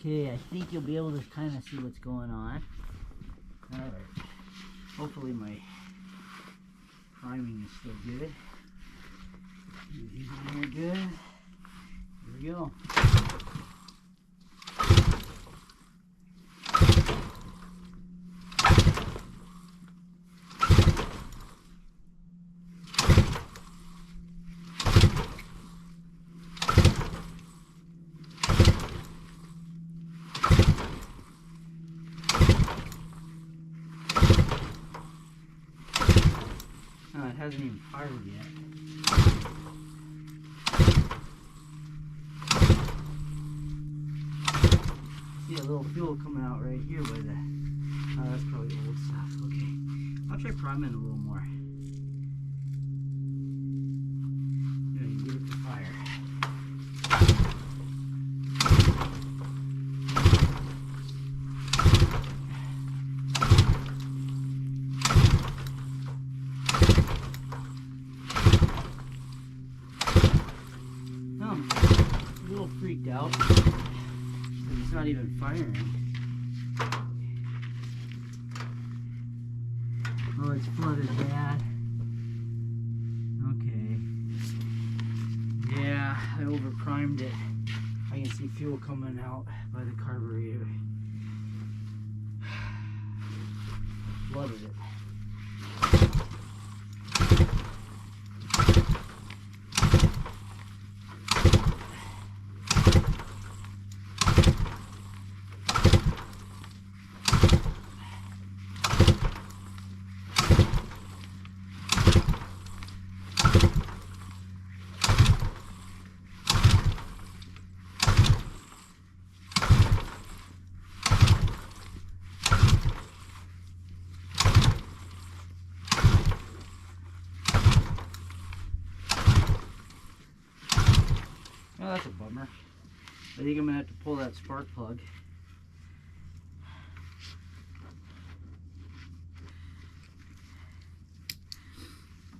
Okay, I think you'll be able to kind of see what's going on. Alright. Hopefully my priming is still good. These in here good. Here we go. It hasn't even fired yet. See a little fuel coming out right here by the... Oh, that's probably old stuff. Okay. I'll try priming a little more. Yeah, you get it to fire. A little freaked out. It's not even firing. Oh, it's flooded bad. Okay. Yeah, I overprimed it. I can see fuel coming out by the carburetor. Flooded it. Well, that's a bummer. I think I'm going to have to pull that spark plug.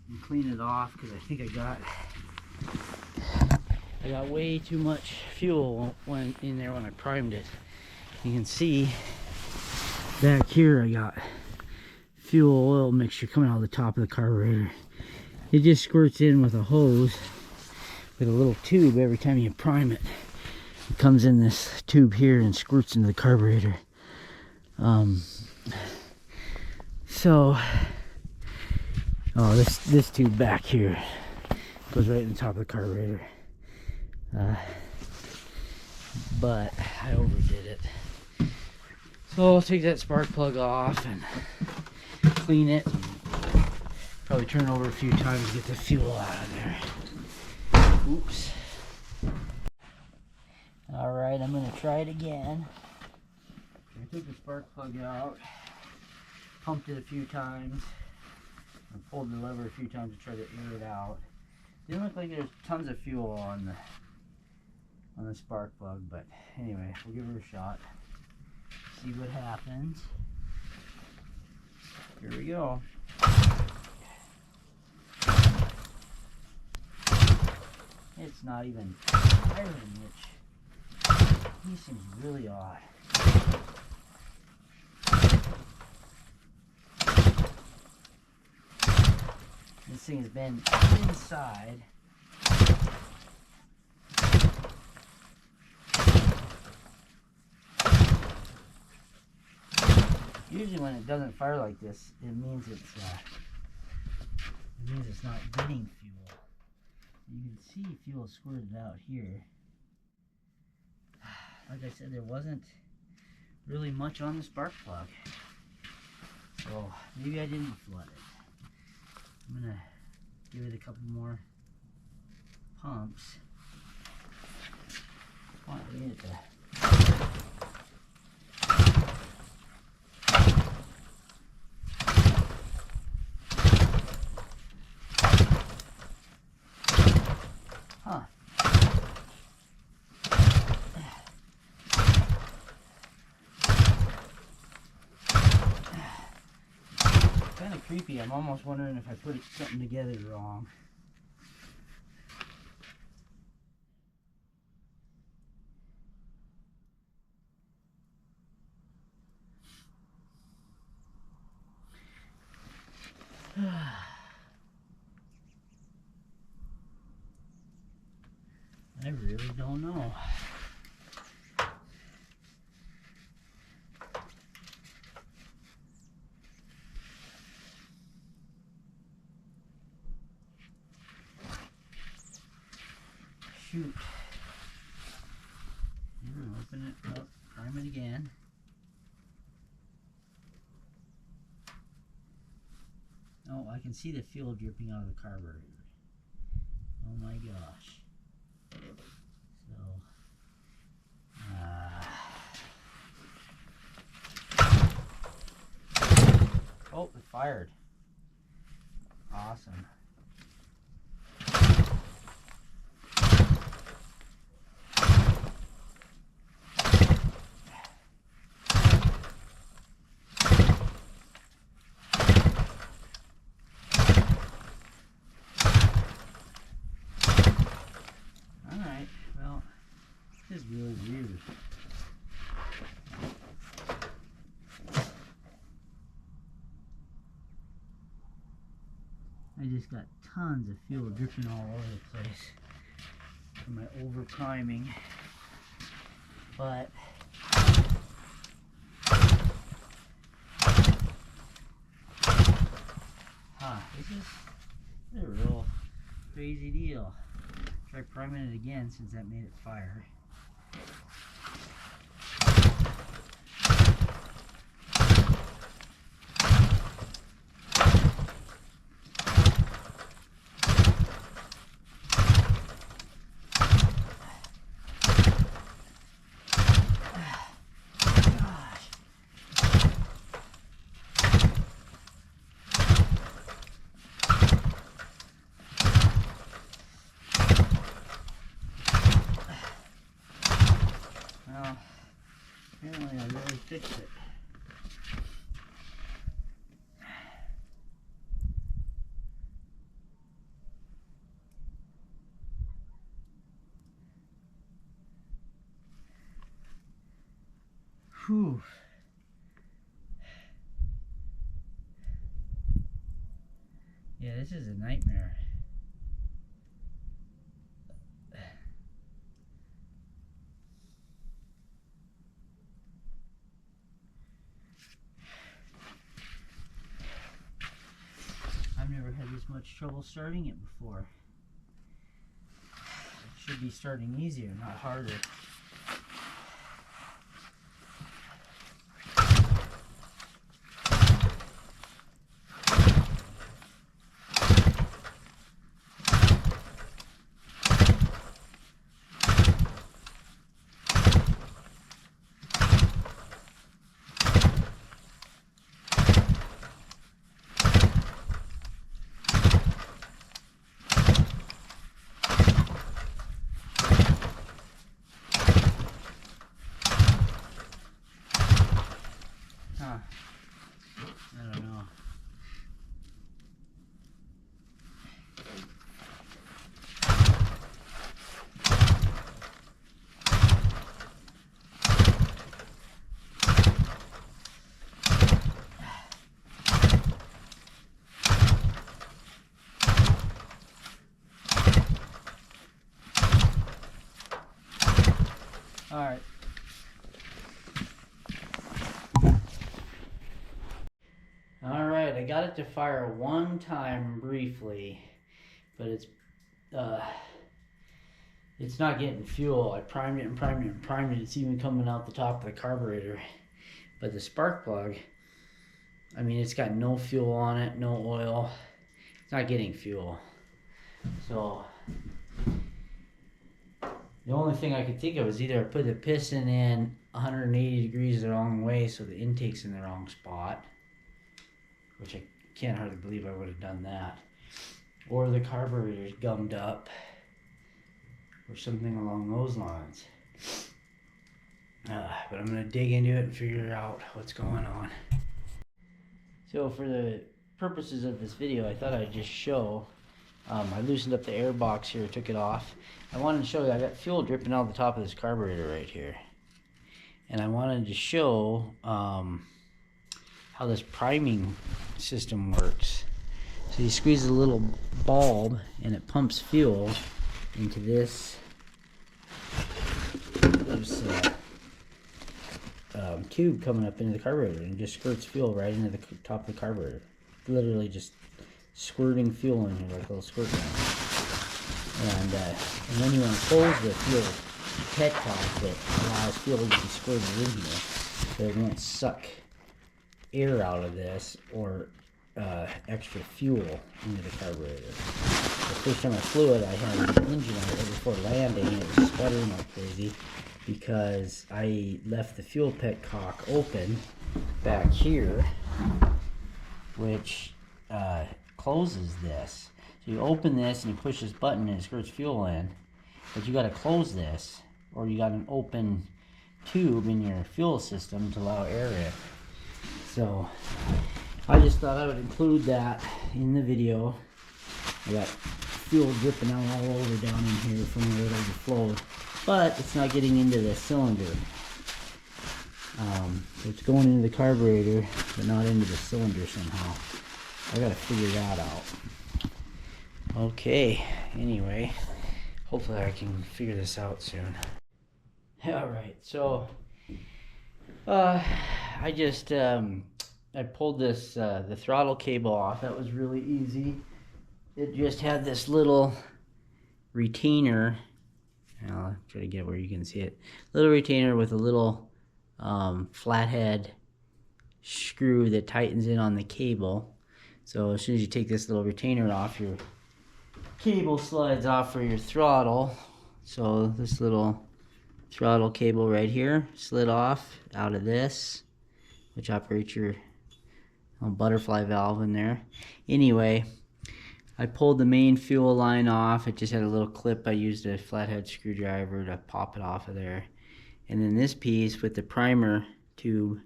And clean it off because I think I got way too much fuel when in there when I primed it. You can see back here I got fuel oil mixture coming out of the top of the carburetor. It just squirts in with a hose with a little tube every time you prime it. It comes in this tube here and squirts into the carburetor. This tube back here goes right in the top of the carburetor. But I overdid it. So I'll take that spark plug off and clean it. Probably turn it over a few times to get the fuel out of there. Oops. Alright, I'm going to try it again. I took the spark plug out, pumped it a few times, and pulled the lever a few times to try to air it out. Didn't look like there's tons of fuel on the spark plug, but anyway, we'll give it a shot. See what happens. Here we go. It's not even firing, which he seems really odd. This thing has been inside. Usually when it doesn't fire like this, it means it's not getting fuel. You can see fuel squirted out here. Like I said, there wasn't really much on the spark plug. So maybe I didn't flood it. I'm gonna give it a couple more pumps. Come on, we need it to... Huh. Kind of creepy. I'm almost wondering if I put something together wrong. don't know. Shoot. Open it up, prime it again. Oh, I can see the fuel dripping out of the carburetor. Oh my gosh. So, oh, it fired. Awesome. Alright, well, this is really weird. I just got tons of fuel dripping all over the place from my over priming, but this is a real crazy deal. Try priming it again since that made it fire. Well, apparently I really fixed it. Whew. Yeah, this is a nightmare. I've never had this much trouble starting it before. It should be starting easier, not harder. I don't know. All right. Alright, I got it to fire one time briefly, but it's not getting fuel. I primed it and primed it and primed it. It's even coming out the top of the carburetor. But the spark plug, I mean, it's got no fuel on it, no oil. It's not getting fuel. So the only thing I could think of is either I put the piston in 180 degrees the wrong way so the intake's in the wrong spot, which I can't hardly believe I would have done that, or the carburetor's gummed up, or something along those lines. But I'm going to dig into it and figure out what's going on. So for the purposes of this video, I thought I'd just show, I loosened up the air box here, took it off. I wanted to show you I got fuel dripping out the top of this carburetor right here. And I wanted to show how this priming system works. So you squeeze a little bulb and it pumps fuel into this tube coming up into the carburetor, and it just squirts fuel right into the top of the carburetor. Literally just squirting fuel in here like a little squirt gun. And then you want to close the fuel petcock that allows fuel to be squirted in here, so it won't suck air out of this or extra fuel into the carburetor. The first time I flew it, I had an engine on it right before landing, and it was sputtering like crazy because I left the fuel petcock open back here, which closes this. So you open this and you push this button and it squirts fuel in, but you got to close this, or you got an open tube in your fuel system to allow air in. So I just thought I would include that in the video. I got fuel dripping out all over down in here from where it overflowed, but it's not getting into the cylinder. So it's going into the carburetor, but not into the cylinder somehow. I gotta figure that out. Okay, anyway, hopefully I can figure this out soon. Alright, so I just I pulled this the throttle cable off. That was really easy. It just had this little retainer. I'll try to get where you can see it. Little retainer with a little flathead screw that tightens in on the cable. So as soon as you take this little retainer off, your cable slides off for your throttle. So this little throttle cable right here slid off out of this, which operates your butterfly valve in there. Anyway, I pulled the main fuel line off. It just had a little clip. I used a flathead screwdriver to pop it off of there. And then this piece with the primer tube,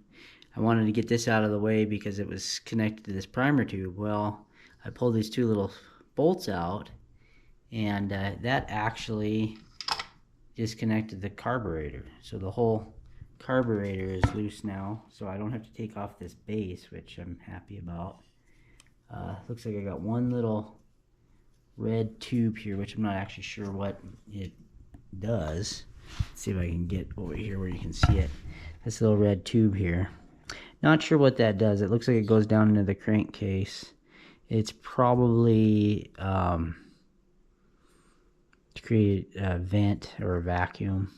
I wanted to get this out of the way because it was connected to this primer tube. Well, I pulled these two little bolts out, and that actually disconnected the carburetor. So the whole carburetor is loose now, so I don't have to take off this base, which I'm happy about. Looks like I got one little red tube here, which I'm not actually sure what it does. Let's see if I can get over here where you can see it. This little red tube here. Not sure what that does. It looks like it goes down into the crankcase. It's probably to create a vent or a vacuum.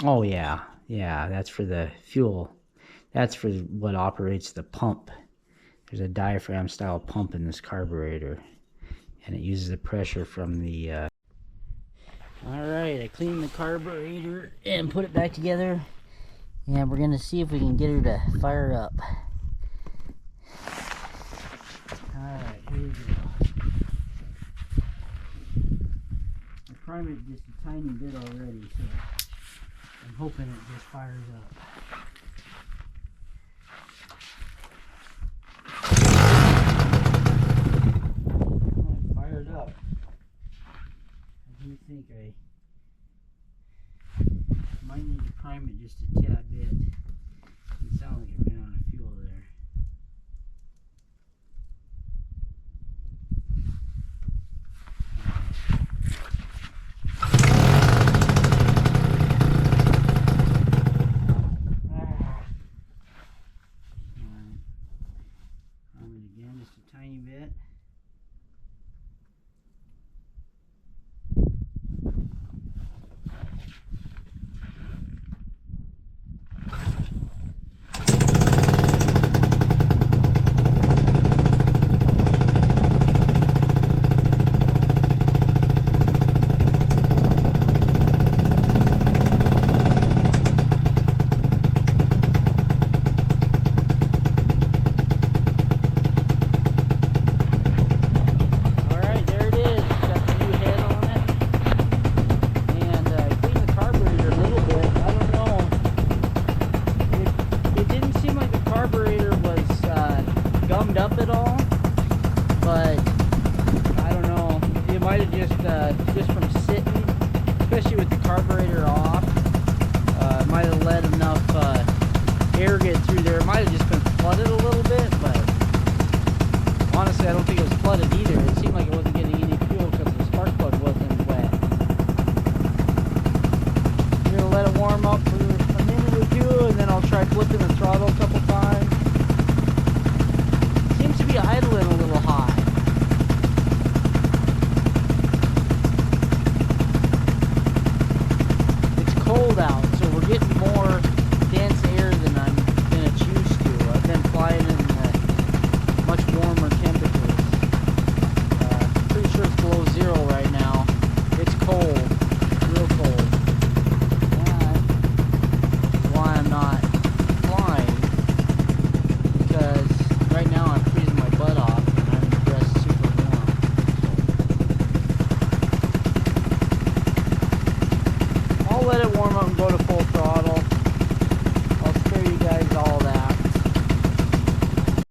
Oh yeah, that's for the fuel. That's for what operates the pump. There's a diaphragm style pump in this carburetor, and it uses the pressure from the Alright, I cleaned the carburetor and put it back together, and we're gonna see if we can get her to fire up. Alright, here we go. I primed it just a tiny bit already, so I'm hoping it just fires up. Fired up. I do think I might need to prime it just a tad bit. It sounds like it ran out of fuel there. Prime it again just a tiny bit. Up at all, but I don't know, it might have just from sitting, especially with the carburetor off, it might have let enough air get through there. It might have just been flooded a little bit, but honestly I don't think it was flooded either. It seemed like it wasn't getting any fuel because the spark plug wasn't wet. We're gonna let it warm up for a minute or two. cold out.